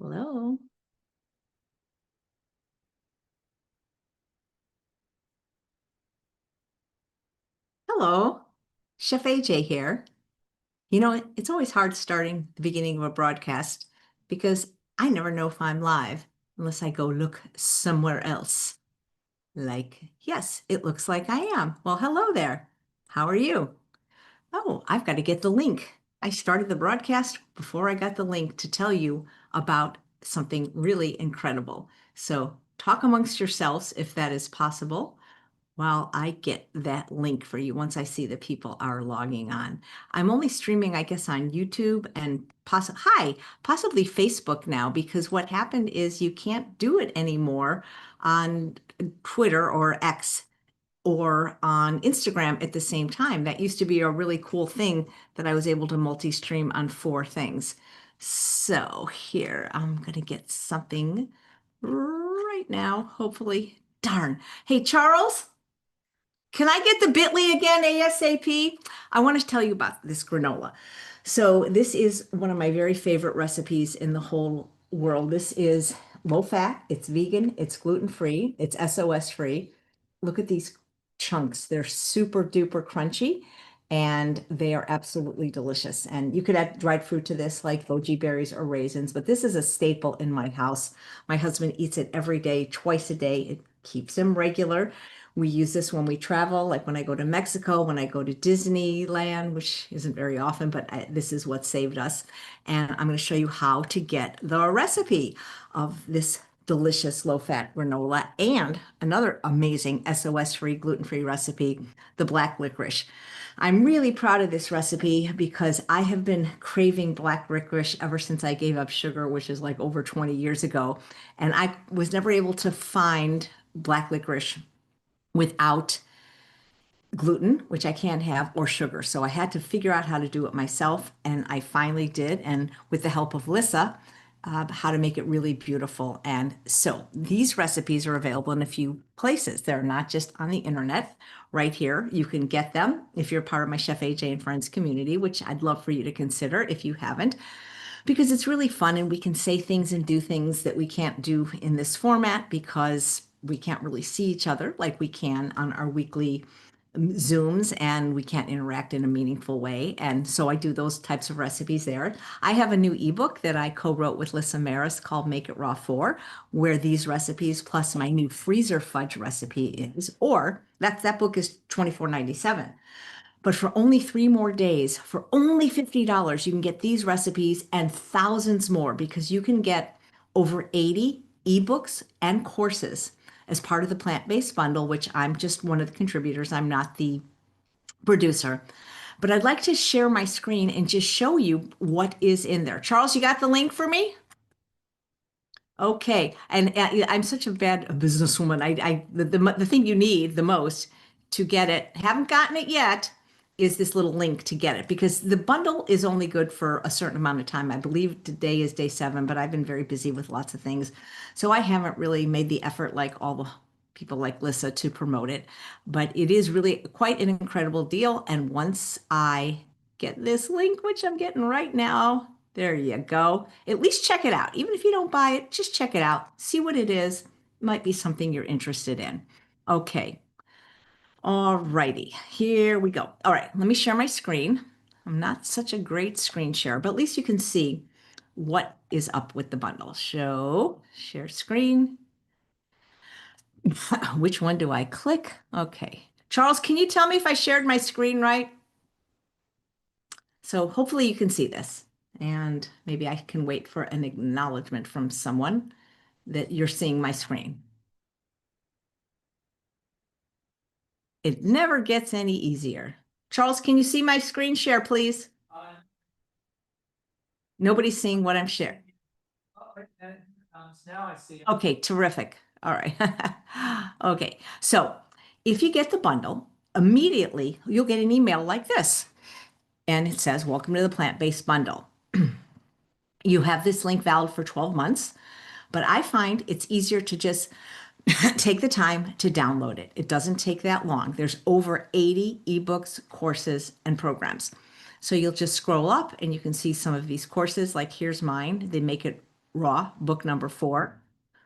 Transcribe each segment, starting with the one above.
Hello. Hello. Chef AJ here. It's always hard starting the beginning of a broadcast because I never know if I'm live unless I go look somewhere else. Like, yes, it looks like I am. Well, hello there. How are you? Oh, I've got to get the link. I started the broadcast before I got the link to tell you about something really incredible. So talk amongst yourselves if that is possible, while I get that link for you once I see that people are logging on. I'm only streaming, I guess, on YouTube and possibly Facebook now, because what happened is you can't do it anymore on Twitter or X or on Instagram at the same time. That used to be a really cool thing that I was able to multi-stream on four things. So here, I'm gonna get something right now, hopefully. Darn. Hey, Charles. Can I get the bit.ly again ASAP? I want to tell you about this granola. So this is one of my very favorite recipes in the whole world. This is low fat, it's vegan, it's gluten free, it's SOS free. Look at these chunks. They're super duper crunchy and they are absolutely delicious. And you could add dried fruit to this, like goji berries or raisins, but this is a staple in my house. My husband eats it every day, twice a day. It keeps him regular. We use this when we travel, like when I go to Mexico, when I go to Disneyland, which isn't very often, but this is what saved us. And I'm going to show you how to get the recipe of this delicious low-fat granola and another amazing SOS-free, gluten-free recipe, the black licorice. I'm really proud of this recipe because I have been craving black licorice ever since I gave up sugar, which is like over 20 years ago. And I was never able to find black licorice without gluten, which I can't have, or sugar. So I had to figure out how to do it myself, and I finally did. And with the help of Lissa, how to make it really beautiful. And so these recipes are available in a few places. They're not just on the internet. Right here, you can get them if you're part of my Chef AJ and Friends community, which I'd love for you to consider if you haven't, because it's really fun and we can say things and do things that we can't do in this format because we can't really see each other like we can on our weekly Zooms, and we can't interact in a meaningful way. And so I do those types of recipes there. I have a new ebook that I co-wrote with Lissa Maris called Make It Raw 4, where these recipes plus my new freezer fudge recipe is, or that book is $24.97. But for only 3 more days, for only $50, you can get these recipes and thousands more, because you can get over 80 ebooks and courses as part of the plant-based bundle, which I'm just one of the contributors. I'm not the producer. But I'd like to share my screen and just show you what is in there. Charles, you got the link for me? Okay, and I'm such a bad businesswoman. The thing you need the most to get it, haven't gotten it yet, is this little link to get it, because the bundle is only good for a certain amount of time. I believe today is day 7, but I've been very busy with lots of things, so I haven't really made the effort like all the people like Lissa to promote it. But it is really quite an incredible deal, and once I get this link, which I'm getting right now. There you go. At least check it out. Even if you don't buy it, just check it out. See what it is. It might be something you're interested in. Okay. All righty. Here we go. All right. Let me share my screen. I'm not such a great screen share, but at least you can see what is up with the bundle. Show, share screen. Which one do I click? Okay. Charles, can you tell me if I shared my screen right? So hopefully you can see this, and maybe I can wait for an acknowledgement from someone that you're seeing my screen. It never gets any easier. Charles, can you see my screen share, please? Nobody's seeing what I'm sharing. Now I see it. Okay, terrific. All right. Okay, so if you get the bundle, immediately you'll get an email like this, and it says, "Welcome to the plant-based bundle. You have this link valid for 12 months, but I find it's easier to just take the time to download it. It doesn't take that long. There's over 80 ebooks, courses, and programs. So you'll just scroll up and you can see some of these courses. Like here's mine. They make it Raw, book number 4.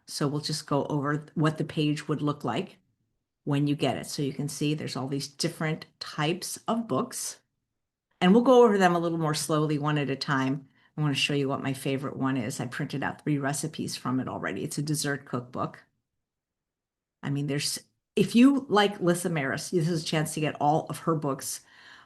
So we'll just go over what the page would look like when you get it. So you can see there's all these different types of books. And we'll go over them a little more slowly, one at a time. I want to show you what my favorite one is. I printed out 3 recipes from it already. It's a dessert cookbook. I mean, if you like Lissa Maris, this is a chance to get all of her books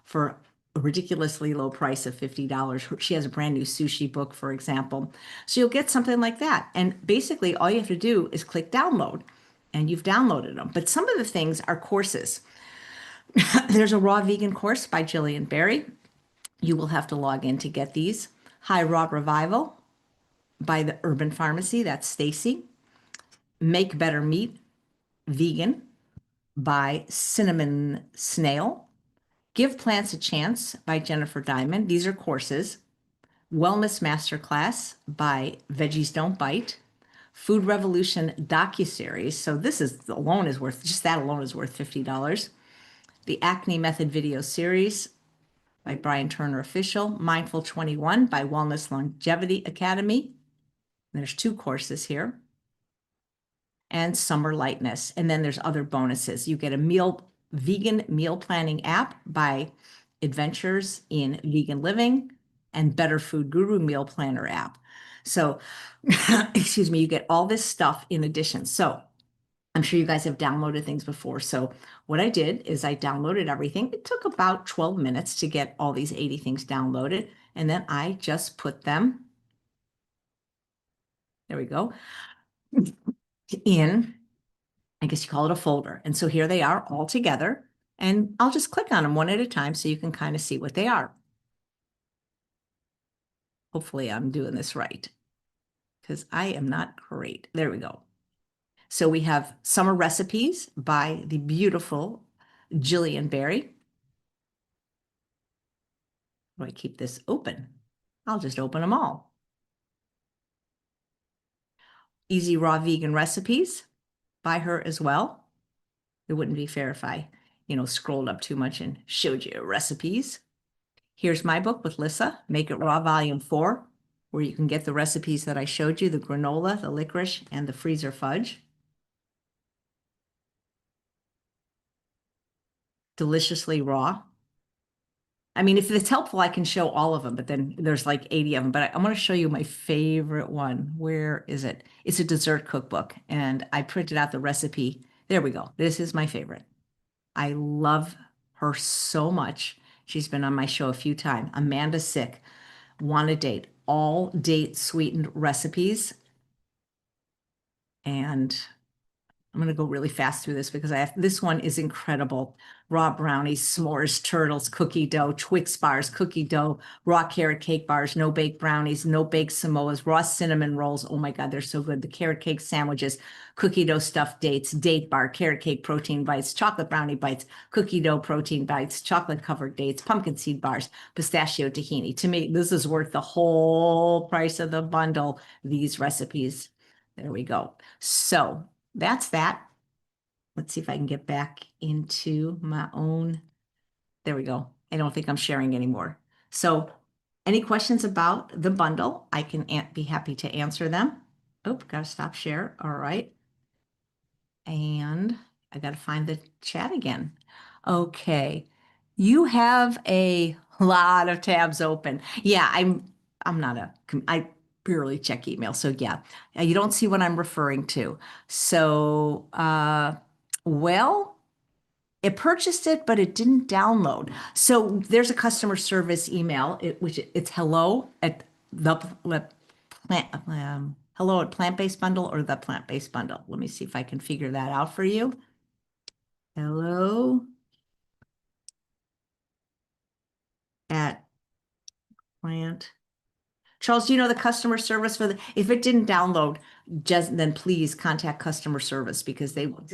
for a ridiculously low price of $50. She has a brand new sushi book, for example. So you'll get something like that. And basically, all you have to do is click download, and you've downloaded them. But some of the things are courses. There's a raw vegan course by Jillian Berry. You will have to log in to get these. High Raw Revival by the Urban Pharmacy. That's Stacy. Make Better Meat Vegan by Cinnamon Snail. Give Plants a Chance by Jennifer Diamond. These are courses. Wellness Masterclass by Veggies Don't Bite. Food Revolution docuseries. So this is alone is worth, just that alone is worth $50. The Acne Method video series by Brian Turner Official. Mindful 21 by Wellness Longevity Academy. There's 2 courses here. And Summer Lightness. And then there's other bonuses. You get a vegan meal planning app by Adventures in Vegan Living and Better Food Guru meal planner app. So, excuse me, you get all this stuff in addition. So I'm sure you guys have downloaded things before. So what I did is I downloaded everything. It took about 12 minutes to get all these 80 things downloaded. And then I just put them, there we go, in, I guess you call it a folder. And so here they are all together. And I'll just click on them one at a time so you can kind of see what they are. Hopefully I'm doing this right, because I am not great. There we go. So we have Summer Recipes by the beautiful Jillian Berry. Do I keep this open? I'll just open them all. Easy Raw Vegan Recipes by her as well. It wouldn't be fair if I, scrolled up too much and showed you recipes. Here's my book with Lissa, Make It Raw Volume 4, where you can get the recipes that I showed you, the granola, the licorice, and the freezer fudge. Deliciously Raw. I mean, if it's helpful, I can show all of them, but then there's like 80 of them. But I'm going to show you my favorite one. Where is it? It's a dessert cookbook, and I printed out the recipe. There we go. This is my favorite. I love her so much. She's been on my show a few times. Amanda Sick, Want a Date, all date sweetened recipes. And I'm going to go really fast through this because this one is incredible. Raw brownies, s'mores, turtles, cookie dough, Twix bars, cookie dough, raw carrot cake bars, no bake brownies, no bake Samoas, raw cinnamon rolls. Oh my God, they're so good. The carrot cake sandwiches, cookie dough stuffed dates, date bar, carrot cake protein bites, chocolate brownie bites, cookie dough protein bites, chocolate covered dates, pumpkin seed bars, pistachio tahini. To me, this is worth the whole price of the bundle, these recipes. There we go. So that's that. Let's see if I can get back into my own. There we go. I don't think I'm sharing anymore. So any questions about the bundle, I can be happy to answer them. Oh, got to stop share. All right. And I got to find the chat again. Okay. You have a lot of tabs open. Yeah, I'm not I barely check email. So yeah, you don't see what I'm referring to. So, well, it purchased it, but it didn't download. So there's a customer service email, which it's hello at the plant, hello at plant-based bundle or the plant-based bundle. Let me see if I can figure that out for you. Hello at plant. Charles, do you know the customer service for if it didn't download, just then please contact customer service because they will.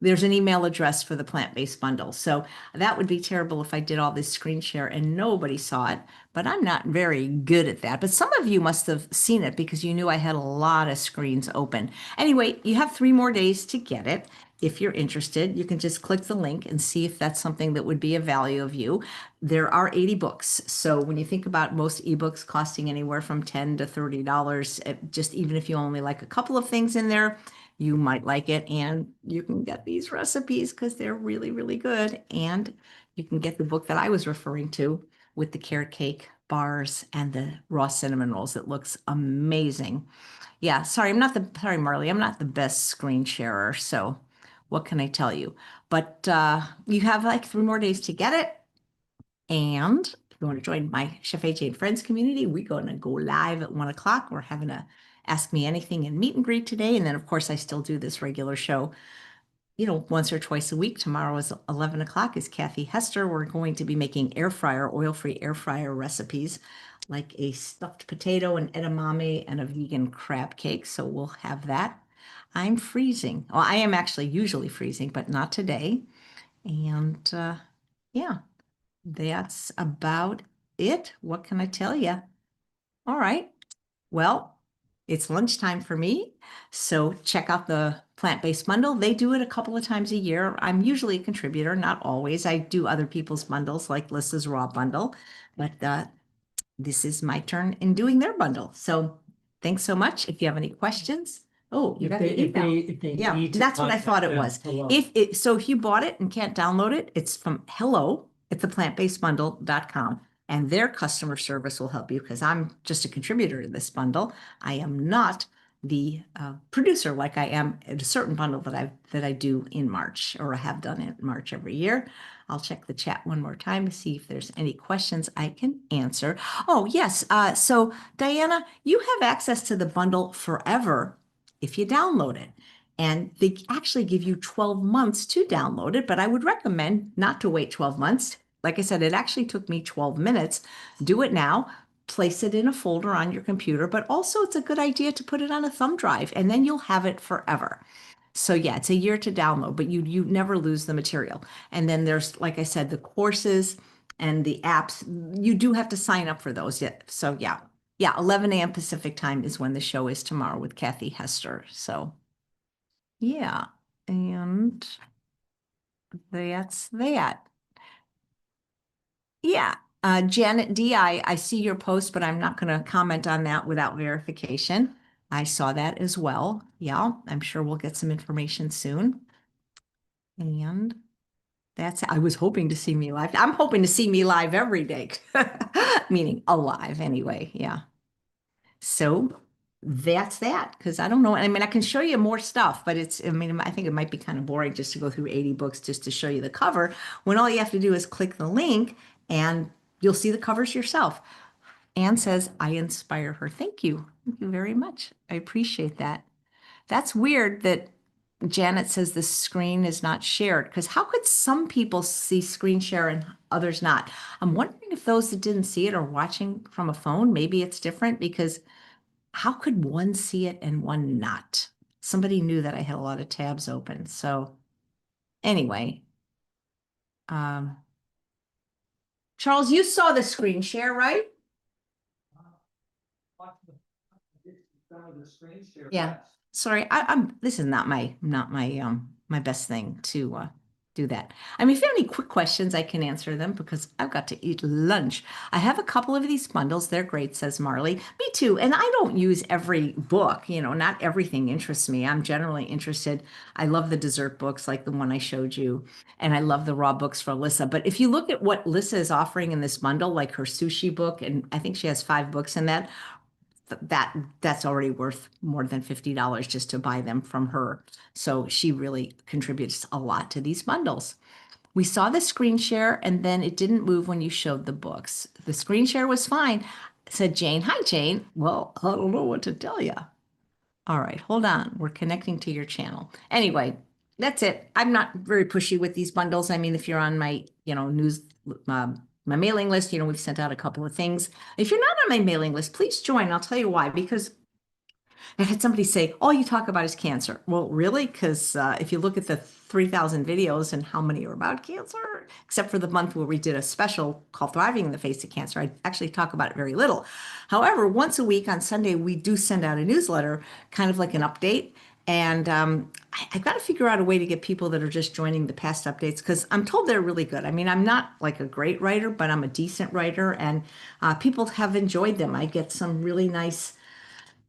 there's an email address for the plant-based bundle. So that would be terrible if I did all this screen share and nobody saw it, but I'm not very good at that. But some of you must have seen it because you knew I had a lot of screens open. Anyway, you have 3 more days to get it. If you're interested, you can just click the link and see if that's something that would be of value of you. There are 80 books. So when you think about most ebooks costing anywhere from $10 to $30, just even if you only like a couple of things in there, you might like it. And you can get these recipes because they're really, really good. And you can get the book that I was referring to with the carrot cake bars and the raw cinnamon rolls. It looks amazing. Yeah, sorry, sorry, Marley, I'm not the best screen sharer. So what can I tell you? But you have like 3 more days to get it. And if you want to join my Chef AJ and Friends community, we're going to go live at 1 o'clock. We're having a Ask Me Anything and meet and greet today. And then, of course, I still do this regular show, once or twice a week. Tomorrow is 11 o'clock is Kathy Hester. We're going to be making oil-free air fryer recipes like a stuffed potato, an edamame, and a vegan crab cake. So we'll have that. I'm freezing. Well, I am actually usually freezing, but not today. And yeah, that's about it. What can I tell you? All right. Well, it's lunchtime for me. So check out the plant-based bundle. They do it a couple of times a year. I'm usually a contributor, not always. I do other people's bundles like Lissa's Raw bundle, but this is my turn in doing their bundle. So thanks so much. If you have any questions, oh, you got the email. If they Yeah, need to that's what I contact thought it them, was. hello. If you bought it and can't download it, it's from hello@theplantbasedbundle.com. And their customer service will help you because I'm just a contributor to this bundle. I am not the producer like I am at a certain bundle that I do in March, or I have done in March every year. I'll check the chat one more time to see if there's any questions I can answer. Oh, yes. So Diana, you have access to the bundle forever if you download it. And they actually give you 12 months to download it, but I would recommend not to wait 12 months. Like I said, it actually took me 12 minutes. Do it now, place it in a folder on your computer, but also it's a good idea to put it on a thumb drive and then you'll have it forever. So yeah, it's a year to download, but you never lose the material. And then there's, like I said, the courses and the apps. You do have to sign up for those. Yeah. So yeah. Yeah, 11 a.m. Pacific time is when the show is tomorrow with Kathy Hester. So yeah. And that's that. Yeah. Janet D, I see your post, but I'm not going to comment on that without verification. I saw that as well. Yeah, I'm sure we'll get some information soon. And I was hoping to see me live. I'm hoping to see me live every day, meaning alive anyway. Yeah. So that's that. Because I don't know. I mean, I can show you more stuff, but I think it might be kind of boring just to go through 80 books just to show you the cover when all you have to do is click the link and you'll see the covers yourself. Anne says, I inspire her. Thank you. Thank you very much. I appreciate that. That's weird that Janet says the screen is not shared because how could some people see screen share and others not? I'm wondering if those that didn't see it are watching from a phone. Maybe it's different because how could one see it and one not? Somebody knew that I had a lot of tabs open. So anyway, um, Charles, you saw the screen share, right? Yeah. Sorry, this is not my best thing to do that. I mean, if you have any quick questions, I can answer them because I've got to eat lunch. I have a couple of these bundles. They're great, says Marley. Me too. And I don't use every book, not everything interests me. I'm generally interested. I love the dessert books like the one I showed you, and I love the raw books for Lissa. But if you look at what Lissa is offering in this bundle, like her sushi book, and I think she has 5 books in that's already worth more than $50 just to buy them from her. So she really contributes a lot to these bundles. We saw the screen share and then it didn't move when you showed the books. The screen share was fine, said Jane. Hi, Jane. Well, I don't know what to tell you. All right, hold on. We're connecting to your channel. Anyway, that's it. I'm not very pushy with these bundles. I mean, if you're on my, news, my mailing list, we've sent out a couple of things. If you're not on my mailing list, please join. I'll tell you why, because I had somebody say, all you talk about is cancer. Well, really? Because if you look at the 3,000 videos and how many are about cancer, except for the month where we did a special called Thriving in the Face of Cancer, I actually talk about it very little. However, once a week on Sunday, we do send out a newsletter, kind of like an update. And I've got to figure out a way to get people that are just joining the past updates because I'm told they're really good. I mean, I'm not like a great writer, but I'm a decent writer, and people have enjoyed them. I get some really nice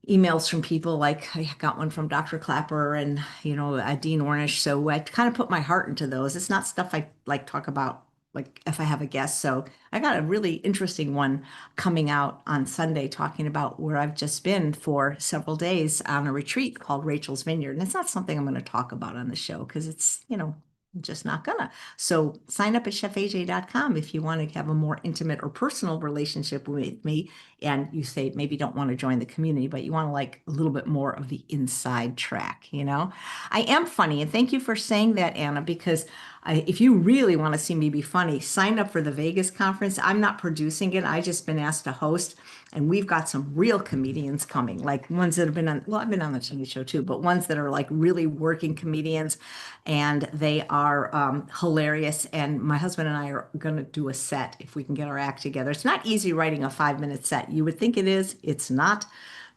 emails from people like I got one from Dr. Clapper and Dean Ornish. So I kind of put my heart into those. It's not stuff I like talk about like if I have a guest. So I got a really interesting one coming out on Sunday talking about where I've just been for several days on a retreat called Rachel's Vineyard. And it's not something I'm going to talk about on the show because it's I'm just not gonna. So sign up at chefaj.com if you want to have a more intimate or personal relationship with me and you say maybe don't want to join the community, but you want to like a little bit more of the inside track. I am funny, and thank you for saying that, Anna, because if you really want to see me be funny, sign up for the Vegas conference. I'm not producing it. I just been asked to host, and we've got some real comedians coming, like ones that have been on, well, I've been on the TV show too, but ones that are like really working comedians, and they are hilarious. And my husband and I are going to do a set if we can get our act together. It's not easy writing a 5-minute set. You would think it is. It's not,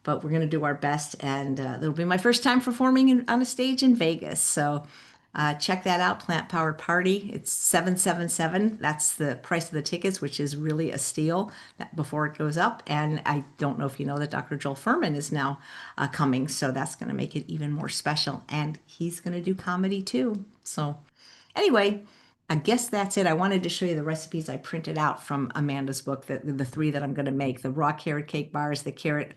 but we're going to do our best. And it'll be my first time performing on a stage in Vegas. So check that out, Plant Powered Party. It's 777. That's the price of the tickets, which is really a steal before it goes up. And I don't know if you know that Dr. Joel Furman is now coming, so that's going to make it even more special. And he's going to do comedy too. So anyway, I guess that's it. I wanted to show you the recipes I printed out from Amanda's book, the three that I'm going to make, the raw carrot cake bars, the carrot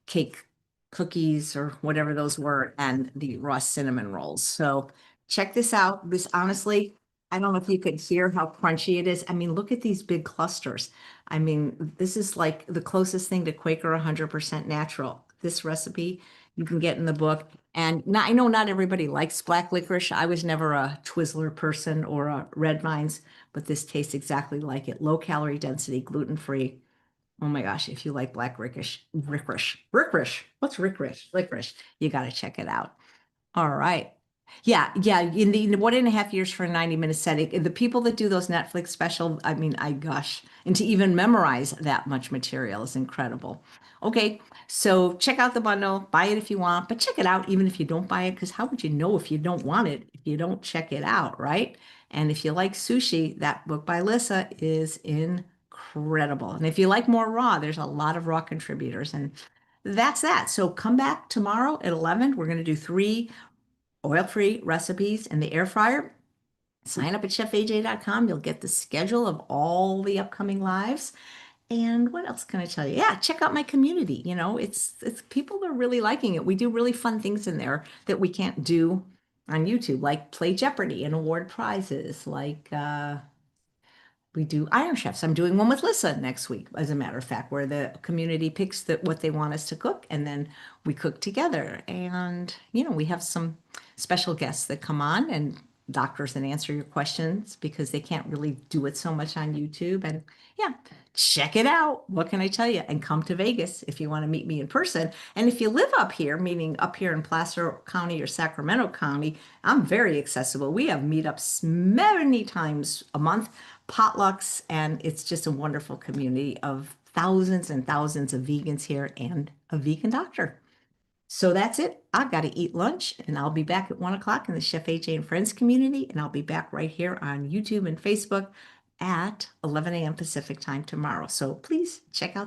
cake cookies or whatever those were, and the raw cinnamon rolls. So check this out. This honestly, I don't know if you could hear how crunchy it is. I mean, look at these big clusters. I mean, this is like the closest thing to Quaker 100% natural. This recipe you can get in the book. And I know not everybody likes black licorice. I was never a Twizzler person or a red vines, but this tastes exactly like it. Low calorie density, gluten-free. Oh my gosh, if you like black licorice, what's licorice, you got to check it out. All right. Yeah, yeah. In the 1.5 years for a 90-minute set, the people that do those Netflix special, I mean, I gush. And to even memorize that much material is incredible. Okay, so check out the bundle, buy it if you want, but check it out even if you don't buy it, because how would you know if you don't want it if you don't check it out, right? And if you like sushi, that book by Lissa is incredible. And if you like more raw, there's a lot of raw contributors. And that's that. So come back tomorrow at 11. We're going to do 3 oil-free recipes in the air fryer. Sign up at chefaj.com. You'll get the schedule of all the upcoming lives. And what else can I tell you? Yeah, check out my community. It's people are really liking it. We do really fun things in there that we can't do on YouTube, like play Jeopardy and award prizes, like we do Iron Chefs. I'm doing one with Lissa next week, as a matter of fact, where the community picks what they want us to cook, and then we cook together. And, we have some special guests that come on and doctors that answer your questions because they can't really do it so much on YouTube. And yeah, check it out. What can I tell you? And come to Vegas if you want to meet me in person. And if you live up here, meaning up here in Placer County or Sacramento County, I'm very accessible. We have meetups many times a month, potlucks, and it's just a wonderful community of thousands and thousands of vegans here and a vegan doctor. So that's it. I've got to eat lunch, and I'll be back at 1 o'clock in the Chef AJ and Friends community, and I'll be back right here on YouTube and Facebook at 11 a.m. Pacific time tomorrow. So please check out the